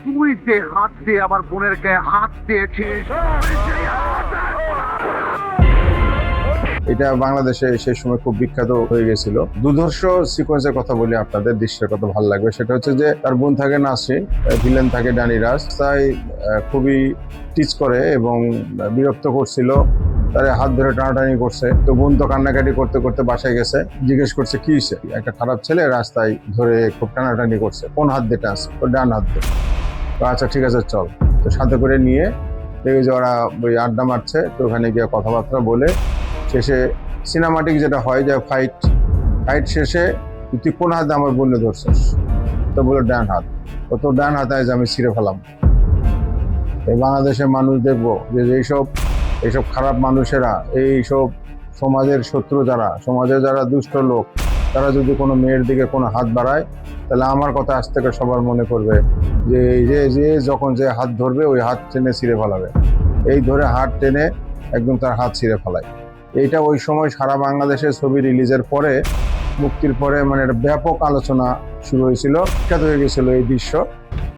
তুই যে হাত দিয়ে আমার বোনের গায়ে হাত দিয়েছিস, এটা বাংলাদেশে সেই সময় খুব বিখ্যাত হয়ে গেছিল। দুর্ধর্ষ সিকোয়েন্সের কথা বলি আপনাদের, দৃশ্যের কথা ভালো লাগবে। সেটা হচ্ছে যে তার বোন থাকে নাসরিন, ভিলেন থাকে ড্যানি রাজ। তাই খুবই টিচ করে এবং বিরক্ত করছিল, তার হাত ধরে টানাটানি করছে। তো বোন তো কান্নাকাটি করতে করতে বাসায় গেছে, জিজ্ঞেস করছে কি হয়েছে। একটা খারাপ ছেলে রাস্তায় ধরে খুব টানাটানি করছে, কোন হাত দিয়ে টানছে, ওর ডান হাত দিয়ে। তো আচ্ছা ঠিক আছে চল, তো সাথে করে নিয়ে দেখে যে ওরা ওই আড্ডা মারছে। তো ওখানে গিয়ে কথাবার্তা বলে শেষে সিনেমাটিক যেটা হয় যে ফাইট শেষে তুই কোন হাতে আমার বোনে ধরছিস, তো বললো ডান হাত। ও তো ডান হাতে আজ আমি ছিঁড়ে ফেলাম। এই বাংলাদেশের মানুষ দেখবো যে এইসব খারাপ মানুষেরা, এইসব সমাজের শত্রু যারা, সমাজের যারা দুষ্ট লোক, তারা যদি কোনো মেয়ের দিকে কোনো হাত বাড়ায়, তাহলে আমার কথা আজ থেকে সবার মনে করবে যে যে যখন যে হাত ধরবে ওই হাত টেনে ছিঁড়ে ফেলাবে। এই ধরে হাত টেনে একদম তার হাত ছিঁড়ে ফেলায়। এইটা ওই সময় সারা বাংলাদেশে ছবি রিলিজের পরে, মুক্তির পরে মানে একটা ব্যাপক আলোচনা শুরু হয়েছিল, বিখ্যাত হয়ে গেছিল এই দৃশ্য।